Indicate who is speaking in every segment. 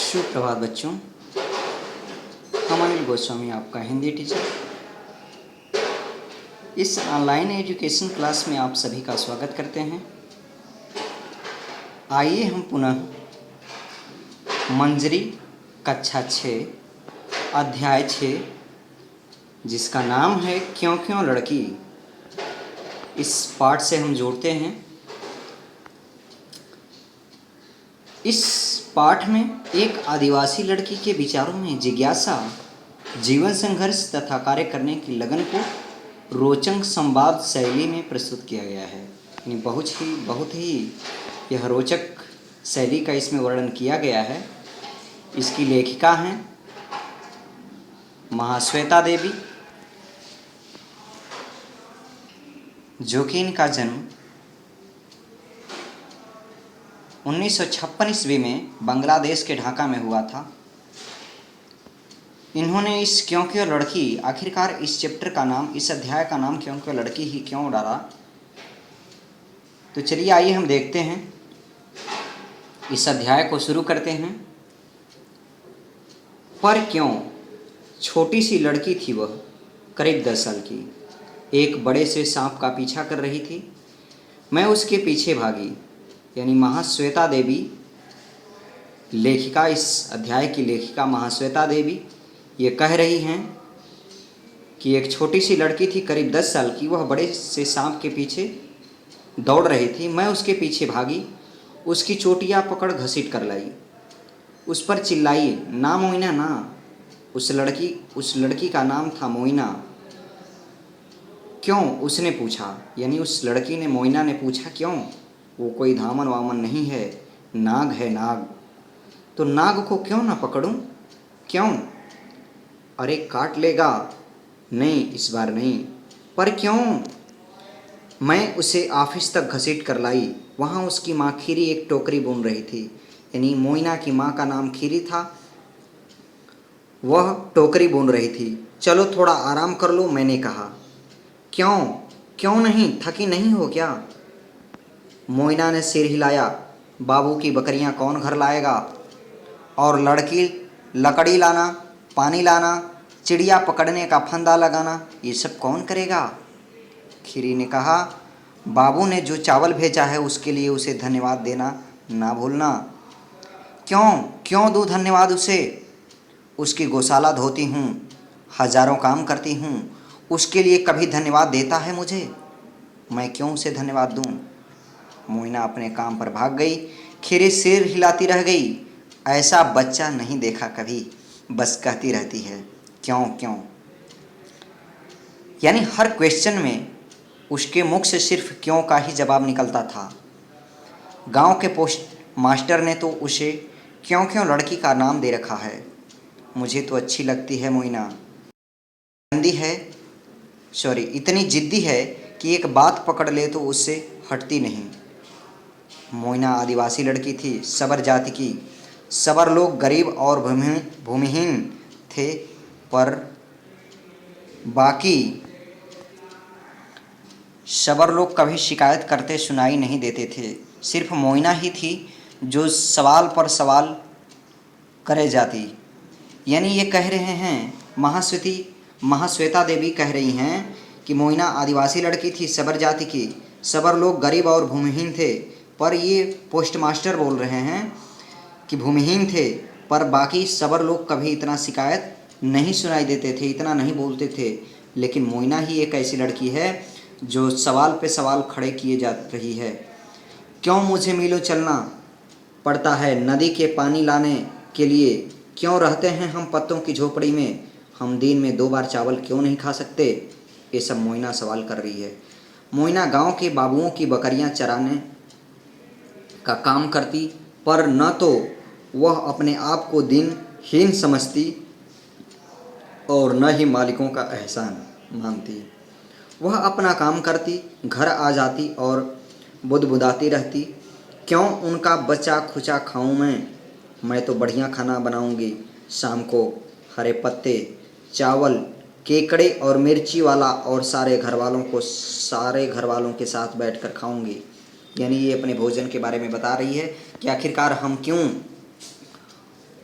Speaker 1: सुप्रभात बच्चों। हम अनिल गोस्वामी आपका हिंदी टीचर। इस ऑनलाइन एजुकेशन क्लास में आप सभी का स्वागत करते हैं। आइए हम पुनः मंजरी कक्षा 6 अध्याय 6 जिसका नाम है क्यों क्यों लड़की, इस पाठ से हम जोड़ते हैं। इस पाठ में एक आदिवासी लड़की के विचारों में जिज्ञासा, जीवन संघर्ष तथा कार्य करने की लगन को रोचक संवाद शैली में प्रस्तुत किया गया है। यानी बहुत ही यह रोचक शैली का इसमें वर्णन किया गया है। इसकी लेखिका हैं महाश्वेता देवी, जो कि इनका जन्म 1956 ईस्वी में बांग्लादेश के ढाका में हुआ था। इन्होंने इस क्यों क्यों लड़की, आखिरकार इस चैप्टर का नाम, इस अध्याय का नाम क्यों क्यों लड़की ही क्यों डाला। तो चलिए आइए हम देखते हैं, इस अध्याय को शुरू करते हैं। पर क्यों छोटी सी लड़की थी वह, करीब 10 साल की, एक बड़े से सांप का पीछा कर रही थी। मैं उसके पीछे भागी। यानी महाश्वेता देवी, लेखिका, इस अध्याय की लेखिका महाश्वेता देवी ये कह रही हैं कि एक छोटी सी लड़की थी करीब 10 साल की, वह बड़े से सांप के पीछे दौड़ रही थी। मैं उसके पीछे भागी, उसकी चोटियाँ पकड़ घसीट कर लाई, उस पर चिल्लाई, ना मोइना ना। उस लड़की का नाम था मोइना। क्यों, उसने पूछा। यानी उस लड़की ने, मोइना ने पूछा क्यों। वो कोई धामन वामन नहीं है, नाग है नाग। तो नाग को क्यों ना पकड़ूं, क्यों? अरे काट लेगा। नहीं, इस बार नहीं। पर क्यों? मैं उसे ऑफिस तक घसीट कर लाई। वहाँ उसकी माँ खीरी एक टोकरी बुन रही थी। यानी मोइना की माँ का नाम खीरी था, वह टोकरी बुन रही थी। चलो थोड़ा आराम कर लो, मैंने कहा। क्यों? क्यों नहीं, थकी नहीं हो क्या? मोइना ने सिर हिलाया। बाबू की बकरियां कौन घर लाएगा? और लकड़ी लाना, पानी लाना, चिड़िया पकड़ने का फंदा लगाना, ये सब कौन करेगा? खीरी ने कहा, बाबू ने जो चावल भेजा है उसके लिए उसे धन्यवाद देना ना भूलना। क्यों क्यों दूँ धन्यवाद उसे? उसकी गौशाला धोती हूँ, हजारों काम करती हूँ, उसके लिए कभी धन्यवाद देता है मुझे? मैं क्यों उसे धन्यवाद दूँ? मोइना अपने काम पर भाग गई। खीरी सिर हिलाती रह गई। ऐसा बच्चा नहीं देखा कभी, बस कहती रहती है क्यों क्यों। यानी हर क्वेश्चन में उसके मुख से सिर्फ क्यों का ही जवाब निकलता था। गांव के पोस्ट मास्टर ने तो उसे क्यों क्यों लड़की का नाम दे रखा है। मुझे तो अच्छी लगती है मोइना। इतनी जिद्दी है कि एक बात पकड़ ले तो उससे हटती नहीं। मोइना आदिवासी लड़की थी, सबर जाति की। सबर लोग गरीब और भूमिहीन थे, पर बाकी सबर लोग कभी शिकायत करते सुनाई नहीं देते थे। सिर्फ मोइना ही थी जो सवाल पर सवाल करे जाती। यानी ये कह रहे हैं, महाश्वेता देवी कह रही हैं कि मोइना आदिवासी लड़की थी, सबर जाति की। सबर लोग गरीब और भूमिहीन थे, पर ये पोस्ट मास्टर बोल रहे हैं कि भूमिहीन थे, पर बाकी सबर लोग कभी इतना शिकायत नहीं सुनाई देते थे, इतना नहीं बोलते थे। लेकिन मोइना ही एक ऐसी लड़की है जो सवाल पे सवाल खड़े किए जा रही है। क्यों मुझे मीलों चलना पड़ता है नदी के पानी लाने के लिए? क्यों रहते हैं हम पत्तों की झोपड़ी में? हम दिन में 2 बार चावल क्यों नहीं खा सकते? ये सब मोइना सवाल कर रही है। मोइना गांव के बाबुओं की बकरियां चराने का काम करती, पर न तो वह अपने आप को दिनहीन समझती और न ही मालिकों का एहसान मानती। वह अपना काम करती, घर आ जाती और बुदबुदाती रहती। क्यों उनका बचा खुचा खाऊं मैं तो बढ़िया खाना बनाऊंगी। शाम को हरे पत्ते, चावल, केकड़े और मिर्ची वाला, और सारे घर वालों के साथ बैठकर खाऊंगी। यानी ये अपने भोजन के बारे में बता रही है कि आखिरकार हम क्यों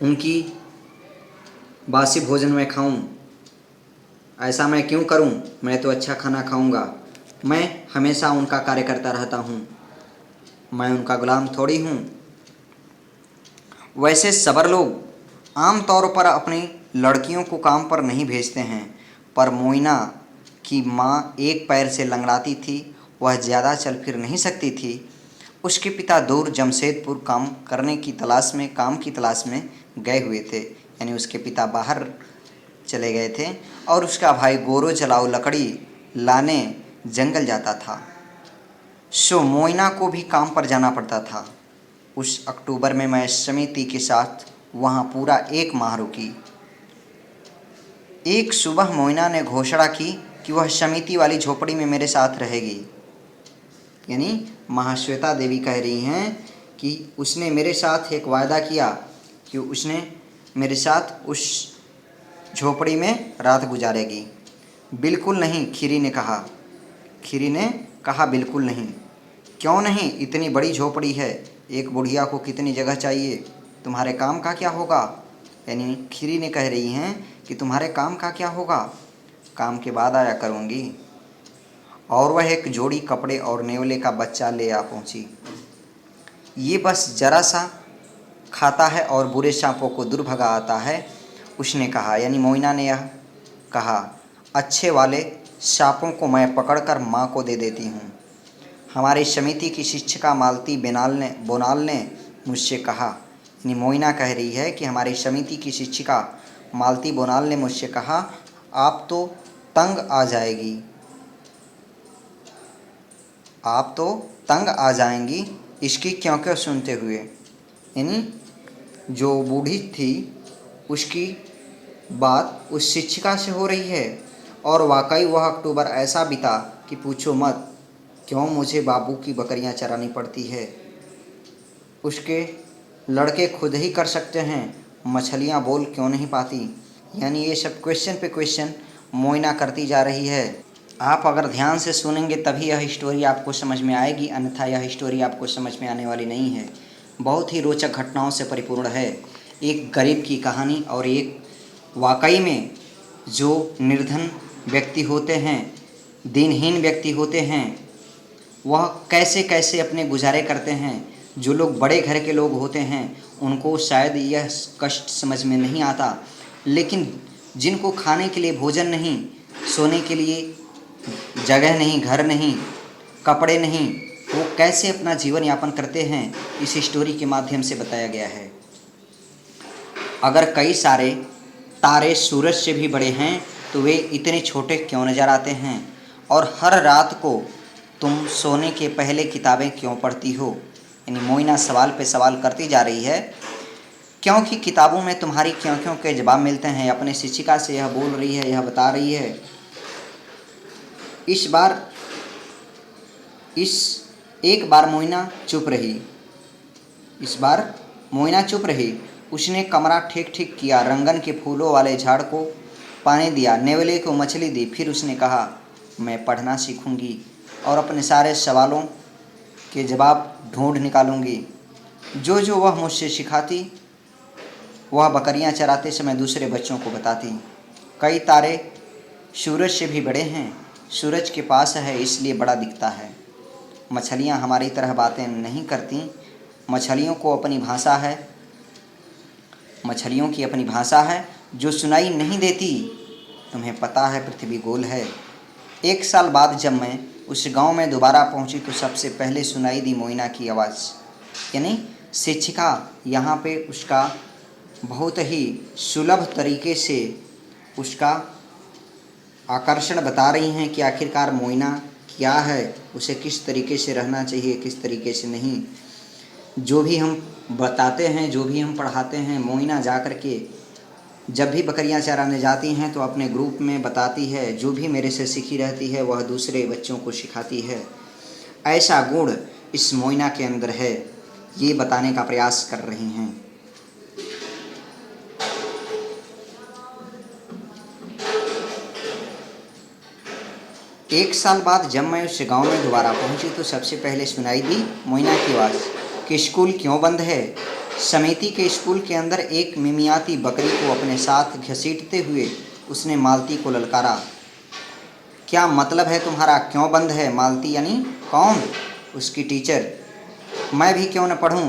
Speaker 1: उनकी बासी भोजन मैं खाऊं? ऐसा मैं क्यों करूं? मैं तो अच्छा खाना खाऊंगा। मैं हमेशा उनका कार्य करता रहता हूं। मैं उनका गुलाम थोड़ी हूं। वैसे सबर लोग आम तौर पर अपनी लड़कियों को काम पर नहीं भेजते हैं, पर मोइना की माँ एक पैर से लंगड़ाती थी। वह ज़्यादा चल फिर नहीं सकती थी। उसके पिता दूर जमशेदपुर काम की तलाश में गए हुए थे। यानी उसके पिता बाहर चले गए थे और उसका भाई गोरो चलाऊ लकड़ी लाने जंगल जाता था। सो मोइना को भी काम पर जाना पड़ता था। उस अक्टूबर में मैं समिति के साथ वहाँ पूरा 1 माह रुकी। एक सुबह मोइना ने घोषणा की कि वह समिति वाली झोपड़ी में मेरे साथ रहेगी। यानी महाश्वेता देवी कह रही हैं कि उसने मेरे साथ एक वायदा किया कि उसने मेरे साथ उस झोपड़ी में रात गुजारेगी। बिल्कुल नहीं, खीरी ने कहा बिल्कुल नहीं। क्यों नहीं? इतनी बड़ी झोपड़ी है, एक बुढ़िया को कितनी जगह चाहिए? तुम्हारे काम का क्या होगा? यानी खीरी ने कह रही हैं कि तुम्हारे काम का क्या होगा? काम के बाद आया करूँगी। और वह एक जोड़ी कपड़े और नेवले का बच्चा ले आ पहुँची। ये बस जरा सा खाता है और बुरे सांपों को दूर भगा आता है, उसने कहा। यानी मोइना ने यह कहा, अच्छे वाले सांपों को मैं पकड़कर माँ को दे देती हूँ। हमारी समिति की शिक्षिका मालती बोनाल ने मुझसे कहा। यानी मोइना कह रही है कि हमारी समिति की शिक्षिका मालती बोनाल ने मुझसे कहा, आप तो तंग आ जाएंगी इसकी क्यों क्यों सुनते हुए। यानी जो बूढ़ी थी उसकी बात उस शिक्षिका से हो रही है। और वाकई वह अक्टूबर ऐसा बीता कि पूछो मत। क्यों मुझे बाबू की बकरियां चरानी पड़ती है? उसके लड़के खुद ही कर सकते हैं, मछलियां बोल क्यों नहीं पाती? यानी ये सब क्वेश्चन पे क्वेश्चन मोइना करती जा रही है। आप अगर ध्यान से सुनेंगे तभी यह स्टोरी आपको समझ में आएगी, अन्यथा यह स्टोरी आपको समझ में आने वाली नहीं है। बहुत ही रोचक घटनाओं से परिपूर्ण है। एक गरीब की कहानी और एक वाकई में जो निर्धन व्यक्ति होते हैं, दिनहीन व्यक्ति होते हैं, वह कैसे कैसे अपने गुजारे करते हैं। जो लोग बड़े घर के लोग होते हैं उनको शायद यह कष्ट समझ में नहीं आता, लेकिन जिनको खाने के लिए भोजन नहीं, सोने के लिए जगह नहीं, घर नहीं, कपड़े नहीं, वो कैसे अपना जीवन यापन करते हैं, इस स्टोरी के माध्यम से बताया गया है। अगर कई सारे तारे सूरज से भी बड़े हैं तो वे इतने छोटे क्यों नज़र आते हैं? और हर रात को तुम सोने के पहले किताबें क्यों पढ़ती हो? यानी मोइना सवाल पे सवाल करती जा रही है, क्योंकि किताबों में तुम्हारी क्यों क्यों के जवाब मिलते हैं। अपने शिक्षिका से यह बोल रही है, यह बता रही है। एक बार मोइना चुप रही। उसने कमरा ठीक ठीक किया, रंगन के फूलों वाले झाड़ को पानी दिया, नेवले को मछली दी। फिर उसने कहा, मैं पढ़ना सीखूंगी और अपने सारे सवालों के जवाब ढूंढ निकालूंगी। जो जो वह मुझसे सिखाती वह बकरियां चराते समय दूसरे बच्चों को बताती। कई तारे सूरज से भी बड़े हैं, सूरज के पास है इसलिए बड़ा दिखता है। मछलियां हमारी तरह बातें नहीं करती, मछलियों की अपनी भाषा है जो सुनाई नहीं देती। तुम्हें पता है पृथ्वी गोल है। 1 साल बाद जब मैं उस गांव में दोबारा पहुंची तो सबसे पहले सुनाई दी मोइना की आवाज़। यानी शिक्षिका यहाँ पे उसका बहुत ही सुलभ तरीके से उसका आकर्षण बता रही हैं कि आखिरकार मोइना क्या है, उसे किस तरीके से रहना चाहिए, किस तरीके से नहीं। जो भी हम बताते हैं, जो भी हम पढ़ाते हैं, मोइना जा कर के जब भी बकरियां चराने जाती हैं तो अपने ग्रुप में बताती है। जो भी मेरे से सीखी रहती है वह दूसरे बच्चों को सिखाती है। ऐसा गुण इस मोइना के अंदर है, ये बताने का प्रयास कर रही हैं। एक साल बाद जब मैं उस गांव में दोबारा पहुंची तो सबसे पहले सुनाई दी मोइना की आवाज़ कि स्कूल क्यों बंद है। समिति के स्कूल के अंदर एक मिमियाती बकरी को अपने साथ घसीटते हुए उसने मालती को ललकारा। क्या मतलब है तुम्हारा, क्यों बंद है? मालती यानी कौन? उसकी टीचर। मैं भी क्यों न पढ़ूं?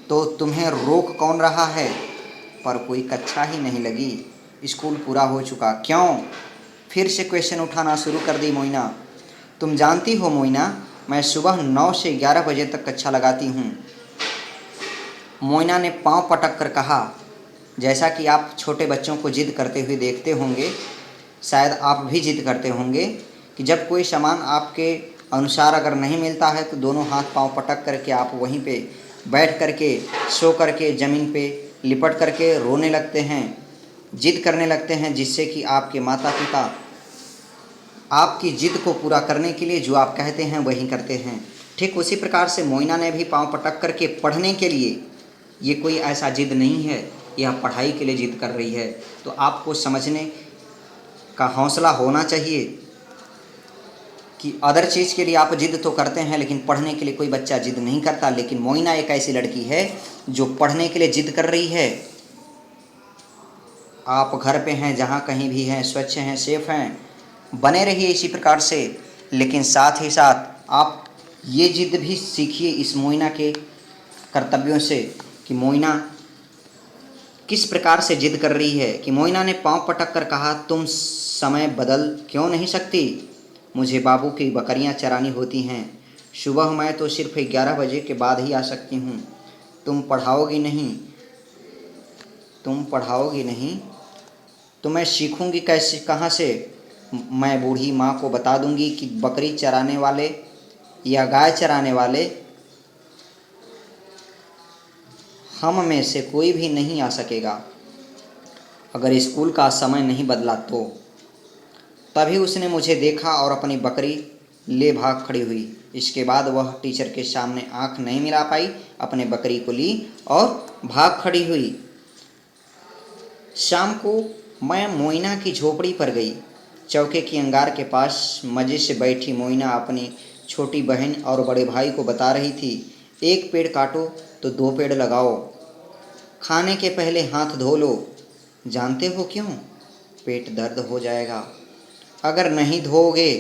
Speaker 1: तो तुम्हें रोक कौन रहा है? पर कोई कक्षा ही नहीं लगी, स्कूल पूरा हो चुका। क्यों? फिर से क्वेश्चन उठाना शुरू कर दी मोइना। तुम जानती हो मोइना, मैं सुबह 9 से 11 बजे तक कक्षा लगाती हूँ। मोइना ने पाँव पटक कर कहा। जैसा कि आप छोटे बच्चों को जिद करते हुए देखते होंगे, शायद आप भी जिद करते होंगे कि जब कोई सामान आपके अनुसार अगर नहीं मिलता है तो दोनों हाथ पांव पटक करके आप वहीं पे बैठ करके, सो करके, ज़मीन पे लिपट करके रोने लगते हैं, जिद करने लगते हैं, जिससे कि आपके माता पिता आपकी जिद को पूरा करने के लिए जो आप कहते हैं वही करते हैं। ठीक उसी प्रकार से मोइना ने भी पांव पटक करके पढ़ने के लिए, ये कोई ऐसा जिद नहीं है, यह पढ़ाई के लिए जिद कर रही है। तो आपको समझने का हौसला होना चाहिए कि अदर चीज़ के लिए आप जिद तो करते हैं, लेकिन पढ़ने के लिए कोई बच्चा जिद नहीं करता। लेकिन मोइना एक ऐसी लड़की है जो पढ़ने के लिए जिद कर रही है। आप घर पे हैं, जहाँ कहीं भी हैं, स्वच्छ हैं, सेफ हैं, बने रहिए इसी प्रकार से। लेकिन साथ ही साथ आप ये जिद भी सीखिए इस मोइना के कर्तव्यों से कि मोइना किस प्रकार से जिद कर रही है। कि मोइना ने पांव पटक कर कहा, तुम समय बदल क्यों नहीं सकती? मुझे बाबू की बकरियां चरानी होती हैं। सुबह मैं तो सिर्फ 11 बजे के बाद ही आ सकती हूँ। तुम पढ़ाओगी नहीं, तुम पढ़ाओगी नहीं तो मैं सीखूंगी कैसे, कहाँ से? मैं बूढ़ी माँ को बता दूंगी कि बकरी चराने वाले या गाय चराने वाले हम में से कोई भी नहीं आ सकेगा अगर स्कूल का समय नहीं बदला तो। तभी उसने मुझे देखा और अपनी बकरी ले भाग खड़ी हुई। इसके बाद वह टीचर के सामने आंख नहीं मिला पाई, अपने बकरी को ली और भाग खड़ी हुई। शाम को मैं मोइना की झोपड़ी पर गई। चौके की अंगार के पास मज़े से बैठी मोइना अपनी छोटी बहन और बड़े भाई को बता रही थी, एक पेड़ काटो तो 2 पेड़ लगाओ, खाने के पहले हाथ धो लो। जानते हो क्यों? पेट दर्द हो जाएगा। अगर नहीं धोओगे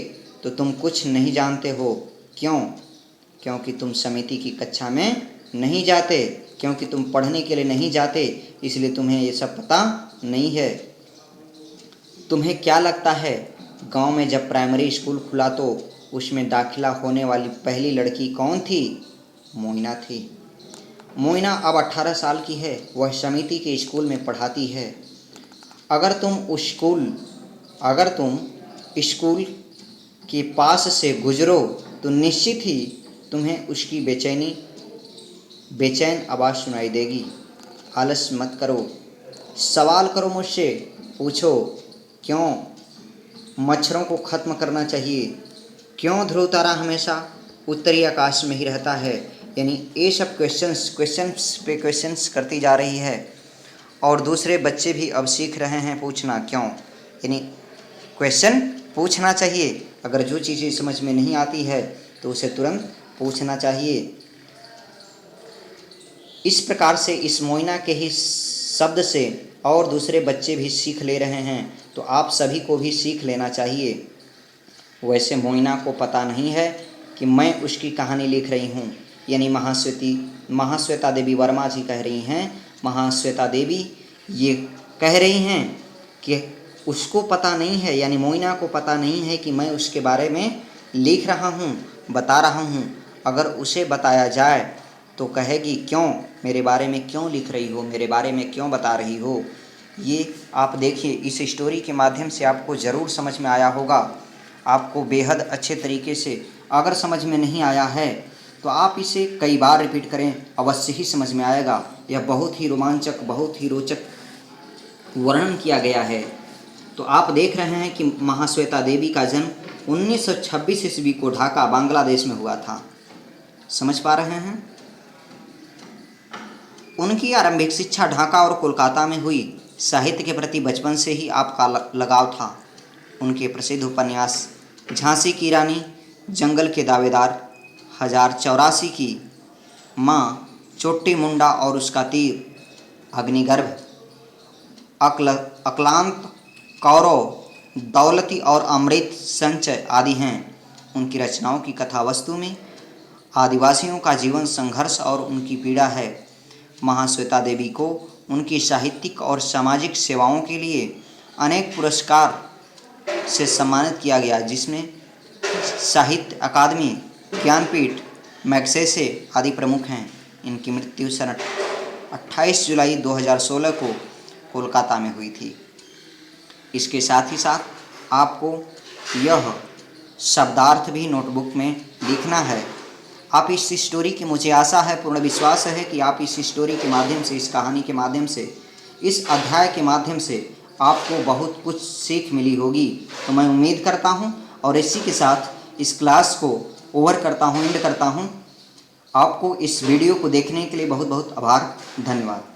Speaker 1: तो तुम कुछ नहीं जानते हो। क्यों? क्योंकि तुम समिति की कक्षा में नहीं जाते, क्योंकि तुम पढ़ने के लिए नहीं जाते, इसलिए तुम्हें ये सब पता नहीं है। तुम्हें क्या लगता है, गांव में जब प्राइमरी स्कूल खुला तो उसमें दाखिला होने वाली पहली लड़की कौन थी? मोइना थी। मोइना अब 18 साल की है, वह समिति के स्कूल में पढ़ाती है। अगर तुम स्कूल के पास से गुजरो तो निश्चित ही तुम्हें उसकी बेचैन आवाज़ सुनाई देगी। आलस मत करो, सवाल करो मुझसे, पूछो क्यों मच्छरों को ख़त्म करना चाहिए, क्यों ध्रुव तारा हमेशा उत्तरी आकाश में ही रहता है। यानी ये सब क्वेश्चंस पे क्वेश्चंस करती जा रही है और दूसरे बच्चे भी अब सीख रहे हैं पूछना क्यों। यानी क्वेश्चन पूछना चाहिए, अगर जो चीज़ें समझ में नहीं आती है तो उसे तुरंत पूछना चाहिए। इस प्रकार से इस मोइना के ही शब्द से और दूसरे बच्चे भी सीख ले रहे हैं, तो आप सभी को भी सीख लेना चाहिए। वैसे मोइना को पता नहीं है कि मैं उसकी कहानी लिख रही हूँ। यानी महाश्वेता देवी वर्मा जी कह रही हैं, महाश्वेता देवी ये कह रही हैं कि उसको पता नहीं है, यानी मोइना को पता नहीं है कि मैं उसके बारे में लिख रहा हूँ, बता रहा हूँ। अगर उसे बताया जाए तो कहेगी क्यों मेरे बारे में क्यों लिख रही हो, मेरे बारे में क्यों बता रही हो। ये आप देखिए, इस स्टोरी के माध्यम से आपको ज़रूर समझ में आया होगा। आपको बेहद अच्छे तरीके से अगर समझ में नहीं आया है तो आप इसे कई बार रिपीट करें, अवश्य ही समझ में आएगा। यह बहुत ही रोमांचक, बहुत ही रोचक वर्णन किया गया है। तो आप देख रहे हैं कि महाश्वेता देवी का जन्म 1926 ईस्वी को ढाका, बांग्लादेश में हुआ था। समझ पा रहे हैं? उनकी आरंभिक शिक्षा ढाका और कोलकाता में हुई। साहित्य के प्रति बचपन से ही आपका लगाव था। उनके प्रसिद्ध उपन्यास झांसी की रानी, जंगल के दावेदार, 1084 की माँ, चोटी मुंडा और उसका तीर, अग्निगर्भ, अक्लांत, कौरव, दौलती और अमृत संचय आदि हैं। उनकी रचनाओं की कथा वस्तु में आदिवासियों का जीवन संघर्ष और उनकी पीड़ा है। महाश्वेता देवी को उनकी साहित्यिक और सामाजिक सेवाओं के लिए अनेक पुरस्कार से सम्मानित किया गया, जिसमें साहित्य अकादमी, ज्ञानपीठ, मैग्सेसे आदि प्रमुख हैं। इनकी मृत्यु सन 28 जुलाई 2016 को कोलकाता में हुई थी। इसके साथ ही साथ आपको यह शब्दार्थ भी नोटबुक में लिखना है। आप इस स्टोरी की, मुझे आशा है, पूर्ण विश्वास है कि आप इस स्टोरी के माध्यम से, इस कहानी के माध्यम से, इस अध्याय के माध्यम से आपको बहुत कुछ सीख मिली होगी। तो मैं उम्मीद करता हूँ और इसी के साथ इस क्लास को ओवर करता हूँ, एंड करता हूँ। आपको इस वीडियो को देखने के लिए बहुत बहुत आभार, धन्यवाद।